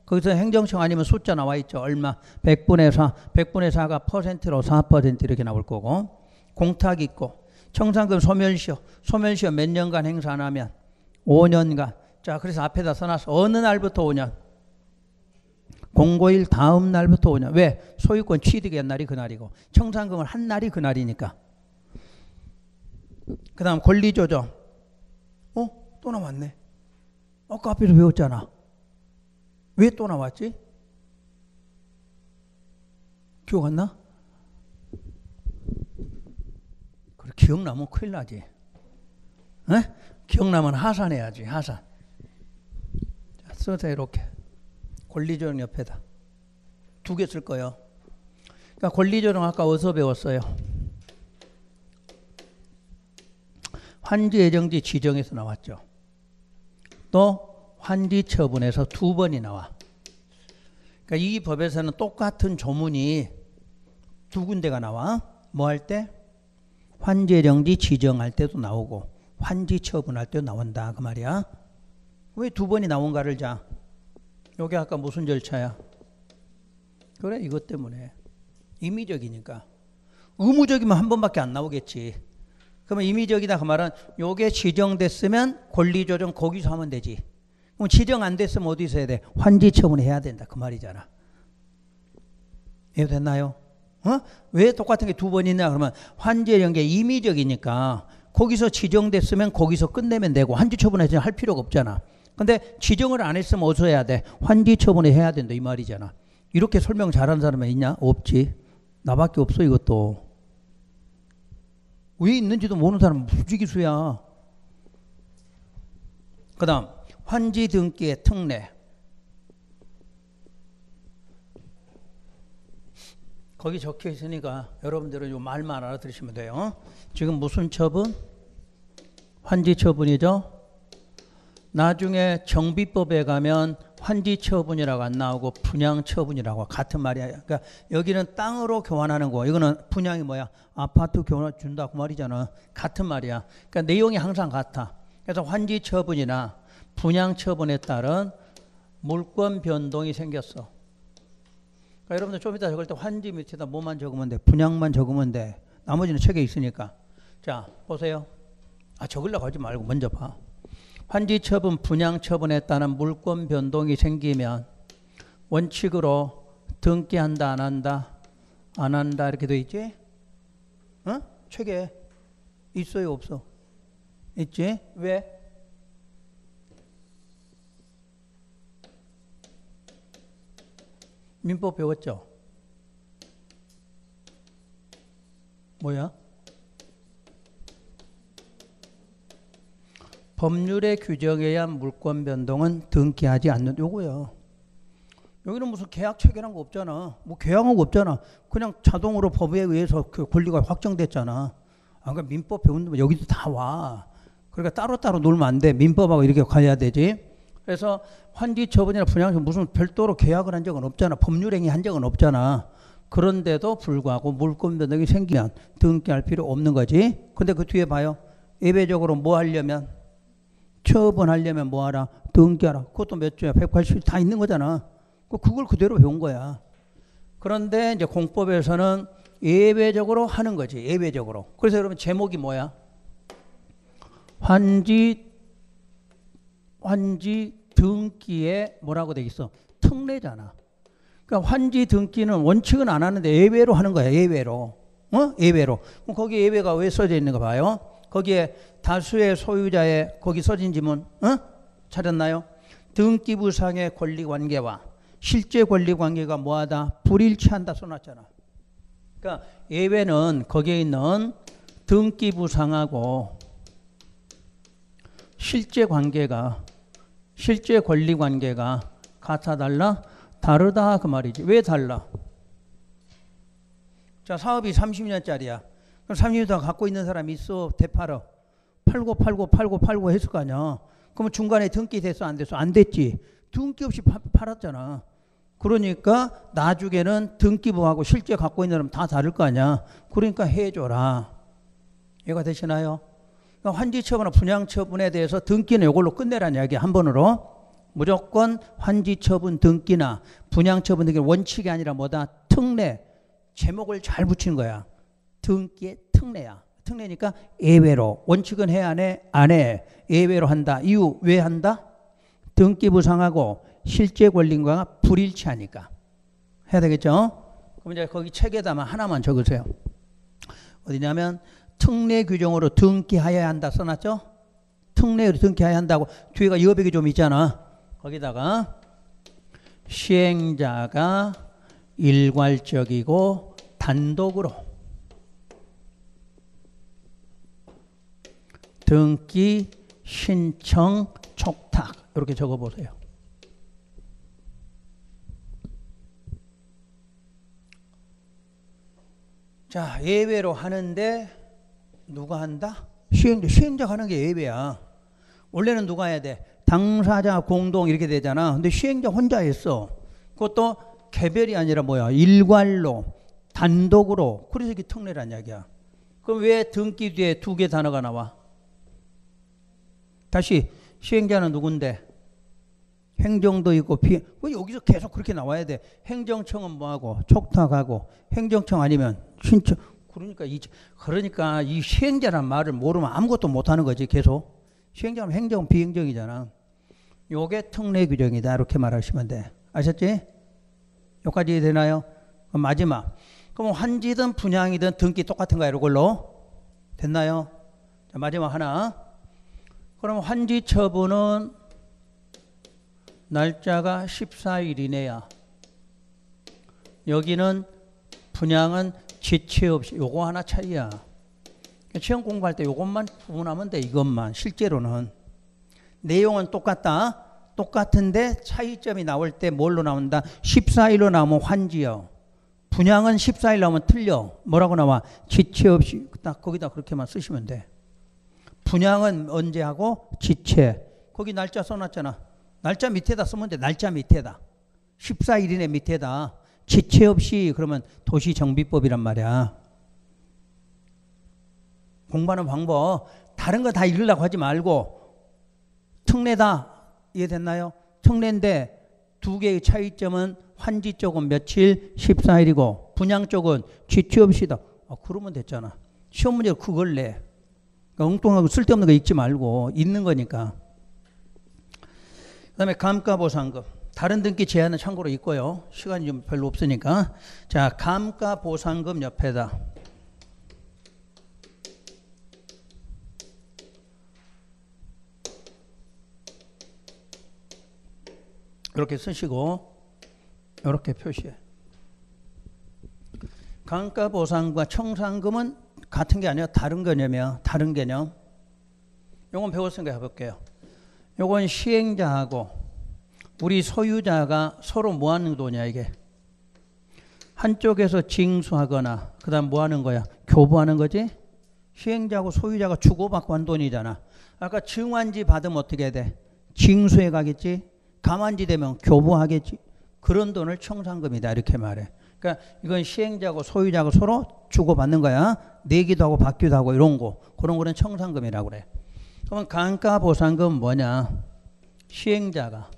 거기서 행정청 아니면 숫자 나와 있죠. 얼마? 100분의 4. 100분의 4가 퍼센트로 4% 이렇게 나올 거고. 공탁 있고. 청산금 소멸시효. 소멸시효 몇 년간 행사 안 하면? 5년간. 자, 그래서 앞에다 써놨어. 어느 날부터 5년? 공고일 다음 날부터 5년. 왜? 소유권 취득의 날이 그날이고 청산금을 한 날이 그날이니까. 그 다음 권리조정. 또 나왔네. 아까 앞에서 배웠잖아. 왜 또 나왔지? 기억 안 나? 그래, 기억나면 큰일 나지. 에? 기억나면 하산해야지. 하산. 자, 써서 이렇게. 권리조정 옆에다. 2개 쓸 거예요. 그러니까 권리조정 아까 어디서 배웠어요? 환지예정지 지정에서 나왔죠. 또 환지처분에서 2번이 나와. 그러니까 이 법에서는 똑같은 조문이 2군데가 나와. 뭐 할 때? 환지예정지 지정할 때도 나오고 환지처분할 때도 나온다 그 말이야. 왜 2번이 나온가를 자. 요게 아까 무슨 절차야? 그래, 이것 때문에. 임의적이니까. 의무적이면 한 번밖에 안 나오겠지. 그러면 임의적이다 그 말은 요게 지정됐으면 권리조정 거기서 하면 되지. 그럼 지정 안 됐으면 어디서 해야 돼? 환지 처분해야 된다 그 말이잖아. 이해됐나요? 왜 똑같은 게 두 번 있냐 그러면 환지라는 게 임의적이니까 거기서 지정됐으면 거기서 끝내면 되고 환지 처분을 할 필요가 없잖아. 근데 지정을 안 했으면 어디서 해야 돼? 환지 처분을 해야 된다 이 말이잖아. 이렇게 설명 잘하는 사람이 있냐? 없지. 나밖에 없어 이것도. 왜 있는지도 모르는 사람은 무지기수야. 그 다음 환지 등기의 특례. 거기 적혀 있으니까 여러분들은 이 말만 알아들으시면 돼요. 지금 무슨 처분? 환지 처분이죠. 나중에 정비법에 가면 환지 처분이라고 안 나오고 분양 처분이라고 같은 말이야. 그러니까 여기는 땅으로 교환하는 거, 이거는 분양이 뭐야? 아파트 교환 준다 그 말이잖아. 같은 말이야. 그러니까 내용이 항상 같아. 그래서 환지 처분이나 분양 처분에 따른 물권 변동이 생겼어. 그러니까 여러분들 좀 이따 적을 때 환지 밑에다 뭐만 적으면 돼? 분양만 적으면 돼. 나머지는 책에 있으니까. 자, 보세요. 적으려고 하지 말고 먼저 봐. 환지 처분, 분양 처분에 따른 물권 변동이 생기면 원칙으로 등기한다, 안 한다? 안 한다 이렇게 돼 있지? 책에 있어요, 없어? 있지? 왜? 민법 배웠죠? 뭐야? 법률의 규정에 의한 물권 변동은 등기하지 않는 요거야. 여기는 무슨 계약 체결한 거 없잖아. 뭐 계약한 거 없잖아. 그냥 자동으로 법에 의해서 그 권리가 확정됐잖아. 그러니까 민법 배우면 여기도 다 와. 그러니까 따로따로 놀면 안 돼. 민법하고 이렇게 가야 되지. 그래서 환지 처분이나 분양 무슨 별도로 계약을 한 적은 없잖아. 법률행위 한 적은 없잖아. 그런데도 불구하고 물권 변동이 생기면 등기할 필요 없는 거지. 근데 그 뒤에 봐요. 예외적으로 뭐 하려면? 처분하려면 뭐 하라? 등기하라. 그것도 몇 조야? 180조 다 있는 거잖아. 그걸 그대로 배운 거야. 그런데 이제 공법에서는 예외적으로 하는 거지. 예외적으로. 그래서 여러분 제목이 뭐야? 환지 등기에 뭐라고 돼 있어? 특례잖아. 그러니까 환지 등기는 원칙은 안 하는데 예외로 하는 거야. 예외로. 예외로. 그럼 거기 예외가 왜 써져 있는 거 봐요? 거기에 다수의 소유자의 거기 써진 지문 찾았나요? 등기부상의 권리관계와 실제 권리관계가 뭐하다? 불일치한다 써놨잖아. 그러니까 예외는 거기에 있는 등기부상하고 실제 권리관계가 같아 달라? 다르다 그 말이지. 왜 달라? 자, 사업이 30년짜리야. 그럼 30년 동안 갖고 있는 사람이 있어. 대팔어. 팔고 했을 거 아니야. 그러면 중간에 등기 됐어? 안 됐어? 안 됐지. 등기 없이 팔았잖아. 그러니까 나중에는 등기부하고 실제 갖고 있는 사람 다 다를 거 아니야. 그러니까 해줘라. 이해가 되시나요? 그러니까 환지처분이나 분양처분에 대해서 등기는 이걸로 끝내라는 이야기 한 번으로. 무조건 환지처분 등기나 분양처분 등기는 원칙이 아니라 뭐다? 특례. 제목을 잘 붙인 거야. 등기의 특례야. 특례니까 예외로. 원칙은 해 안 해? 안 해. 예외로 한다. 이유 왜 한다? 등기부상하고 실제 권리인과 불일치하니까. 해야 되겠죠? 그럼 이제 거기 책에다만 하나만 적으세요. 어디냐면 특례 규정으로 등기하여야 한다 써놨죠? 특례로 등기하여야 한다고 뒤에가 여백이 좀 있잖아. 거기다가 시행자가 일괄적이고 단독으로 등기 신청 촉탁 이렇게 적어보세요. 자, 예외로 하는데 누가 한다? 시행자가 하는 게 예외야. 원래는 누가 해야 돼? 당사자 공동 이렇게 되잖아. 근데 시행자 혼자 했어. 그것도 개별이 아니라 뭐야? 일괄로 단독으로. 그래서 이게 특례란 이야기야. 그럼 왜 등기 뒤에 두 개 단어가 나와? 다시 시행자는 누군데? 행정도 있고 여기서 계속 그렇게 나와야 돼. 행정청은 뭐하고? 촉탁하고. 행정청 아니면 신청. 그러니까 이 시행자란 말을 모르면 아무것도 못하는 거지. 계속. 시행자는 행정 비행정이잖아. 요게 특례 규정이다. 이렇게 말하시면 돼. 아셨지? 여기까지 되나요? 그럼 마지막. 그럼 환지든 분양이든 등기 똑같은 거야. 이걸로. 됐나요? 자, 마지막 하나. 그럼 환지 처분은 날짜가 14일 이내야. 여기는 분양은 지체 없이. 요거 하나 차이야. 시험 공부할 때 요것만 구분하면 돼. 이것만. 실제로는. 내용은 똑같다. 똑같은데 차이점이 나올 때 뭘로 나온다? 14일로 나오면 환지요. 분양은 14일 나오면 틀려. 뭐라고 나와? 지체 없이. 딱 거기다 그렇게만 쓰시면 돼. 분양은 언제 하고? 지체. 거기 날짜 써놨잖아. 날짜 밑에다 쓰면 돼. 날짜 밑에다. 14일 이내 밑에다. 지체 없이 그러면 도시정비법이란 말이야. 공부하는 방법. 다른 거 다 읽으려고 하지 말고 특례다. 이해됐나요? 특례인데 두 개의 차이점은 환지 쪽은 며칠? 14일이고 분양 쪽은 지체 없이다. 그러면 됐잖아. 시험 문제로 그걸 내. 그러니까 엉뚱하고 쓸데없는 거 읽지 말고 있는 거니까. 그 다음에 감가보상금. 다른 등기 제한은 참고로 있고요. 시간이 좀 별로 없으니까. 자, 감가보상금 옆에다. 이렇게 쓰시고 이렇게 표시해. 감가보상과 청산금은 같은 게 아니라 다른 개념이야. 다른 개념. 요건 배웠으니까 해볼게요. 요건 시행자하고 우리 소유자가 서로 뭐 하는 돈이야 이게. 한쪽에서 징수하거나 그 다음 뭐 하는 거야? 교부하는 거지. 시행자하고 소유자가 주고받고 한 돈이잖아. 아까 증환지 받으면 어떻게 돼? 징수해 가겠지. 감환지 되면 교부하겠지. 그런 돈을 청산금이다 이렇게 말해. 그러니까 이건 시행자하고 소유자하고 서로 주고받는 거야. 내기도 하고 받기도 하고 이런 거. 그런 거는 청산금이라고 그래. 그러면 감가보상금은 뭐냐? 시행자가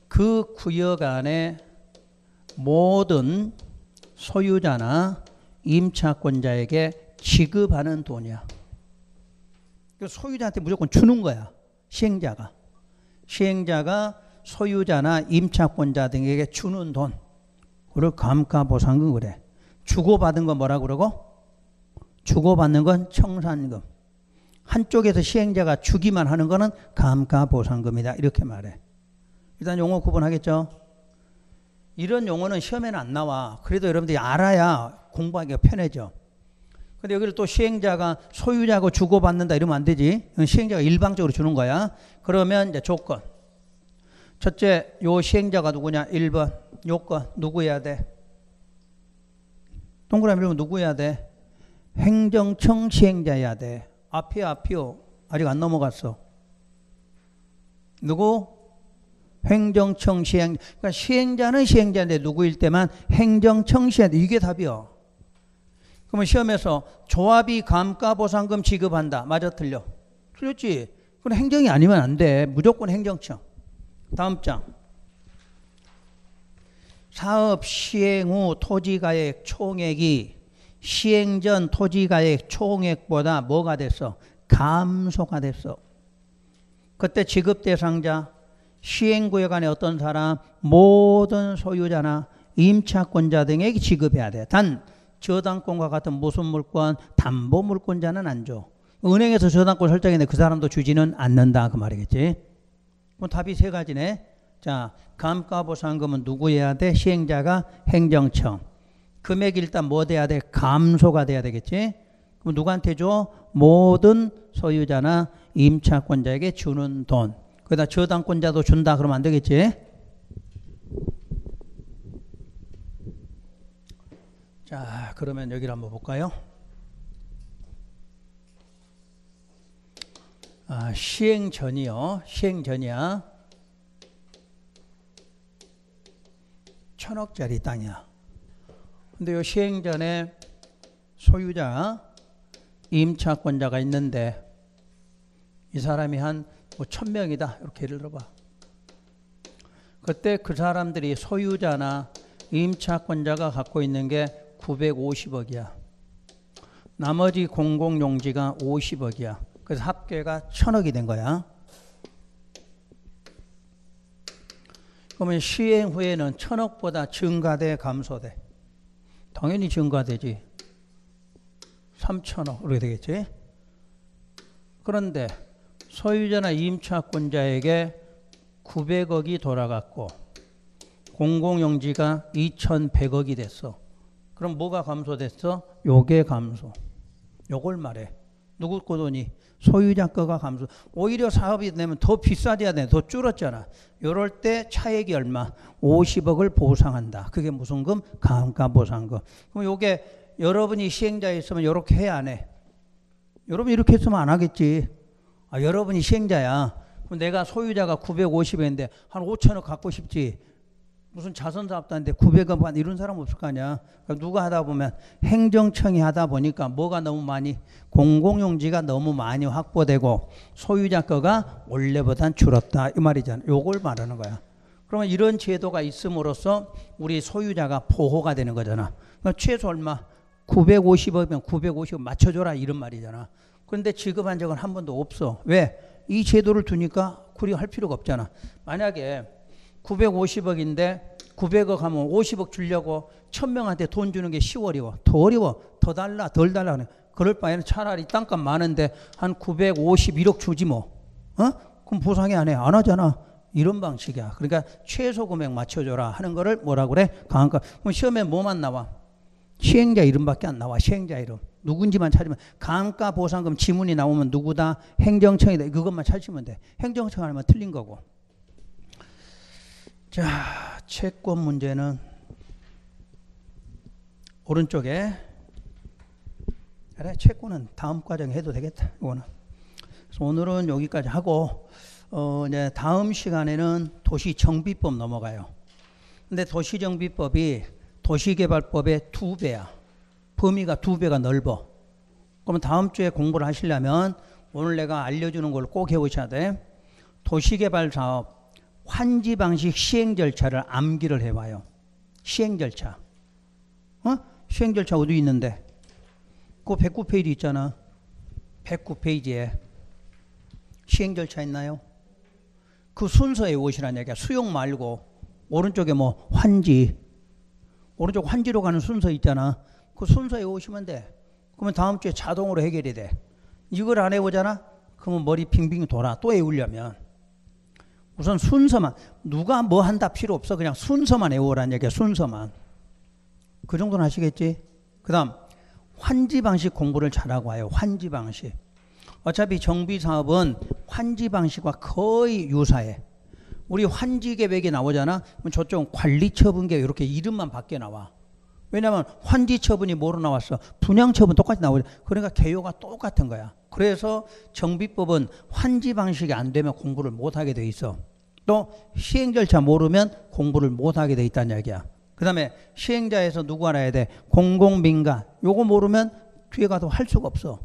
그 구역 안에 모든 소유자나 임차권자에게 지급하는 돈이야. 소유자한테 무조건 주는 거야. 시행자가. 시행자가 소유자나 임차권자 등에게 주는 돈. 그걸 감가보상금 그래. 주고받은 건 뭐라고 그러고? 주고받는 건 청산금. 한쪽에서 시행자가 주기만 하는 거는 감가보상금이다. 이렇게 말해. 일단 용어 구분하겠죠? 이런 용어는 시험에는 안 나와. 그래도 여러분들이 알아야 공부하기가 편해져. 근데 여기를 또 시행자가 소유자하고 주고받는다 이러면 안 되지. 시행자가 일방적으로 주는 거야. 그러면 이제 조건. 첫째, 요 시행자가 누구냐? 1번. 요건 누구 해야 돼? 동그라미 이러면 누구 해야 돼? 행정청 시행자 해야 돼. 앞이요. 아직 안 넘어갔어. 누구? 행정청 시행자. 그러니까 시행자는 시행자인데 누구일 때만 행정청 시행자. 이게 답이요. 그러면 시험에서 조합이 감가보상금 지급한다. 맞아 틀려? 틀렸지. 그건 행정이 아니면 안 돼. 무조건 행정청. 다음 장. 사업 시행 후 토지가액 총액이 시행 전 토지가액 총액보다 뭐가 됐어? 감소가 됐어. 그때 지급 대상자 시행구역 안에 어떤 사람 모든 소유자나 임차권자 등에게 지급해야 돼. 단 저당권과 같은 무슨 물권, 담보 물권자는 안 줘. 은행에서 저당권 설정했는데 그 사람도 주지는 않는다 그 말이겠지. 그럼 답이 세 가지네. 자, 감가보상금은 누구 해야 돼? 시행자가 행정청. 금액이 일단 뭐 돼야 돼? 감소가 돼야 되겠지. 그럼 누구한테 줘? 모든 소유자나 임차권자에게 주는 돈. 거기다 저당권자도 준다 그러면 안 되겠지. 자, 그러면 여기를 한번 볼까요? 시행 전이요. 시행 전이야. 1,000억짜리 땅이야. 근데 이 시행 전에 소유자, 임차권자가 있는데 이 사람이 한 1,000명이다. 이렇게 예를 들어봐. 그때 그 사람들이 소유자나 임차권자가 갖고 있는 게 950억이야. 나머지 공공용지가 50억이야. 그래서 합계가 1,000억이 된 거야. 그러면 시행 후에는 1000억보다 증가돼 감소돼? 당연히 증가되지. 3000억 그렇게 되겠지. 그런데 소유자나 임차권자에게 900억이 돌아갔고 공공용지가 2100억이 됐어. 그럼 뭐가 감소됐어? 요게 감소. 요걸 말해. 누구 거 돈이? 소유자 거가 감소. 오히려 사업이 되면 더 비싸져야 돼. 더 줄었잖아. 요럴 때 차액이 얼마? 50억을 보상한다. 그게 무슨 금? 감가보상금. 그럼 요게 여러분이 시행자에 있으면 요렇게 해 안 해? 여러분 이렇게 했으면 안 하겠지. 여러분이 시행자야. 그럼 내가 소유자가 950억인데 한 5천억 갖고 싶지. 무슨 자선사업도 하는데 900억 이런 사람 없을 거 아니야. 그러니까 누가 하다 보면 행정청이 하다 보니까 뭐가 너무 많이 공공용지가 너무 많이 확보되고 소유자 거가 원래보단 줄었다 이 말이잖아. 요걸 말하는 거야. 그러면 이런 제도가 있음으로써 우리 소유자가 보호가 되는 거잖아. 그러니까 최소 얼마? 950억이면 950억 맞춰줘라 이런 말이잖아. 그런데 지급한 적은 한 번도 없어. 왜? 이 제도를 두니까 그리 할 필요가 없잖아. 만약에 950억인데 900억 하면 50억 주려고 1000명한테 돈 주는 게 어려워. 더 어려워. 더 달라 덜 달라 그래. 그럴 바에는 차라리 땅값 많은데 한 951억 주지 뭐. 그럼 보상이 안 해. 안 하잖아. 이런 방식이야. 그러니까 최소 금액 맞춰줘라 하는 거를 뭐라고 그래? 강한가. 그럼 시험에 뭐만 나와? 시행자 이름밖에 안 나와. 시행자 이름. 누군지만 찾으면 감가 보상금 지문이 나오면 누구다? 행정청이다. 그것만 찾으면 돼. 행정청 하면 틀린 거고. 자, 채권 문제는 오른쪽에. 그래, 채권은 다음 과정에 해도 되겠다. 이거는. 그래서 오늘은 여기까지 하고 이제 다음 시간에는 도시정비법 넘어가요. 근데 도시정비법이 도시개발법의 2배야. 범위가 2배가 넓어. 그러면 다음 주에 공부를 하시려면 오늘 내가 알려주는 걸 꼭 해오셔야 돼. 도시개발사업 환지 방식 시행 절차를 암기를 해봐요. 시행 절차. 시행 절차 어디 있는데? 그거 109페이지 있잖아. 109페이지에 시행 절차 있나요? 그 순서에 오시라는 얘기야. 수용 말고 오른쪽에 뭐 환지. 오른쪽 환지로 가는 순서 있잖아. 그 순서에 오시면 돼. 그러면 다음 주에 자동으로 해결이 돼. 이걸 안 해보잖아? 그러면 머리 빙빙 돌아. 또 외우려면. 우선 순서만. 누가 뭐 한다 필요 없어. 그냥 순서만 외우라는 얘기야. 순서만. 그 정도는 하시겠지? 그 다음 환지 방식 공부를 잘하고 와요. 환지 방식. 어차피 정비사업은 환지 방식과 거의 유사해. 우리 환지 계획이 나오잖아. 그럼 저쪽은 관리처분계획 이렇게 이름만 바뀌어 나와. 왜냐하면 환지처분이 뭐로 나왔어? 분양처분 똑같이 나오죠. 그러니까 개요가 똑같은 거야. 그래서 정비법은 환지 방식이 안 되면 공부를 못하게 돼 있어. 또 시행 절차 모르면 공부를 못하게 돼 있다는 얘기야. 그 다음에 시행자에서 누구 알아야 돼? 공공민간. 요거 모르면 뒤에 가도 할 수가 없어.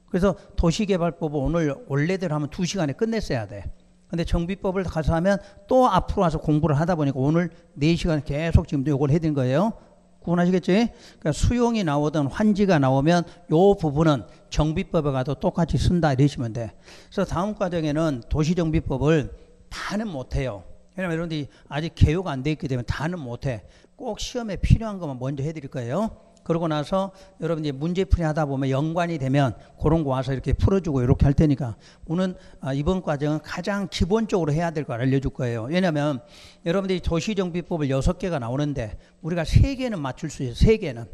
그래서 도시개발법은 오늘 원래대로 하면 2시간에 끝냈어야 돼. 근데 정비법을 가서 하면 또 앞으로 와서 공부를 하다 보니까 오늘 4시간 계속 지금 요걸 해드린 거예요. 구분하시겠지? 그러니까 수용이 나오든 환지가 나오면 요 부분은 정비법에 가도 똑같이 쓴다 이러시면 돼. 그래서 다음 과정에는 도시정비법을 다는 못해요. 왜냐면 여러분들이 아직 개요가 안 돼 있기 때문에 다는 못해. 꼭 시험에 필요한 것만 먼저 해드릴 거예요. 그러고 나서 여러분들이 문제풀이 하다 보면 연관이 되면 그런 거 와서 이렇게 풀어주고 이렇게 할 테니까 오늘 이번 과정은 가장 기본적으로 해야 될 걸 알려줄 거예요. 왜냐하면 여러분들이 도시정비법을 6개가 나오는데 우리가 3개는 맞출 수 있어요. 3개는.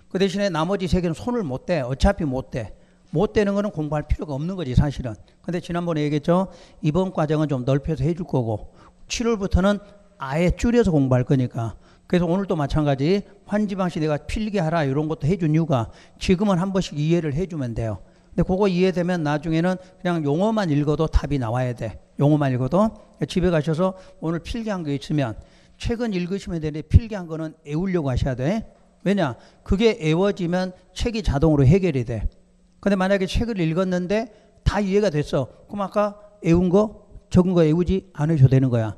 그 대신에 나머지 3개는 손을 못 대. 어차피 못 대. 못 되는 거는 공부할 필요가 없는 거지 사실은. 근데 지난번에 얘기했죠. 이번 과정은 좀 넓혀서 해줄 거고 7월부터는 아예 줄여서 공부할 거니까. 그래서 오늘도 마찬가지 환지 방식 내가 필기하라 이런 것도 해준 이유가 지금은 한 번씩 이해를 해주면 돼요. 근데 그거 이해되면 나중에는 그냥 용어만 읽어도 답이 나와야 돼. 용어만 읽어도. 집에 가셔서 오늘 필기한 거 있으면 책은 읽으시면 되는데 필기한 거는 외우려고 하셔야 돼. 왜냐? 그게 외워지면 책이 자동으로 해결이 돼. 근데 만약에 책을 읽었는데 다 이해가 됐어. 그럼 아까 외운 거 적은 거 외우지 않으셔도 되는 거야.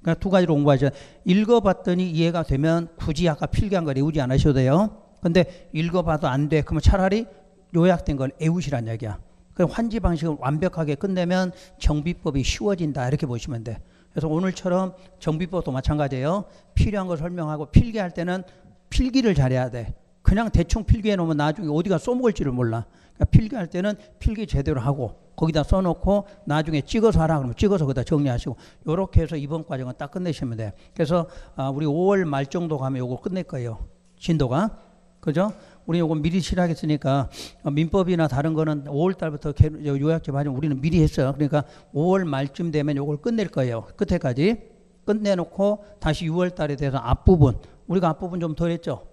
그러니까 2가지로 공부하셔야 돼. 읽어봤더니 이해가 되면 굳이 아까 필기한 걸 외우지 않으셔도 돼요. 근데 읽어봐도 안 돼. 그러면 차라리 요약된 걸 외우시란 얘기야. 그 환지 방식을 완벽하게 끝내면 정비법이 쉬워진다 이렇게 보시면 돼. 그래서 오늘처럼 정비법도 마찬가지예요. 필요한 걸 설명하고 필기할 때는 필기를 잘해야 돼. 그냥 대충 필기해 놓으면 나중에 어디가 써먹을지를 몰라. 그러니까 필기할 때는 필기 제대로 하고 거기다 써놓고 나중에 찍어서 하라 그러면 찍어서 거기다 정리하시고 이렇게 해서 이번 과정은 딱 끝내시면 돼. 그래서 우리 5월 말 정도 가면 요거 끝낼 거예요. 진도가. 그죠? 우리 요거 미리 실하겠으니까 민법이나 다른 거는 5월 달부터 요약집 하지만 우리는 미리 했어요. 그러니까 5월 말쯤 되면 요걸 끝낼 거예요. 끝에까지 끝내놓고 다시 6월 달에 대해서 앞부분 우리가 앞부분 좀 더 했죠.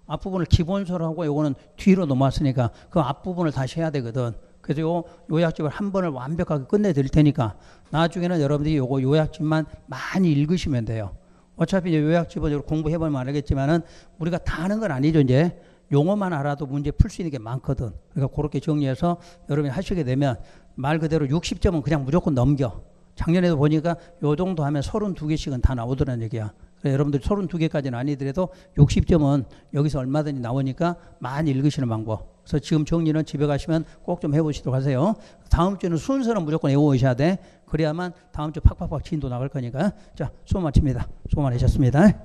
앞부분을 기본서로 하고 요거는 뒤로 넘어왔으니까 그 앞부분을 다시 해야 되거든. 그래서 요 요약집을 한 번을 완벽하게 끝내드릴 테니까 나중에는 여러분들이 요거 요약집만 많이 읽으시면 돼요. 어차피 이제 요약집은 공부해보면 알겠지만은 우리가 다 하는 건 아니죠. 이제 용어만 알아도 문제 풀 수 있는 게 많거든. 그러니까 그렇게 정리해서 여러분이 하시게 되면 말 그대로 60점은 그냥 무조건 넘겨. 작년에도 보니까 요 정도 하면 32개씩은 다 나오더라는 얘기야. 그래서 여러분들 32개까지는 아니더라도 60점은 여기서 얼마든지 나오니까 많이 읽으시는 방법. 그래서 지금 정리는 집에 가시면 꼭 좀 해보시도록 하세요. 다음 주는 순서는 무조건 외워오셔야 돼. 그래야만 다음 주 팍팍팍 진도 나갈 거니까. 자, 수고 마칩니다. 수고 많으셨습니다.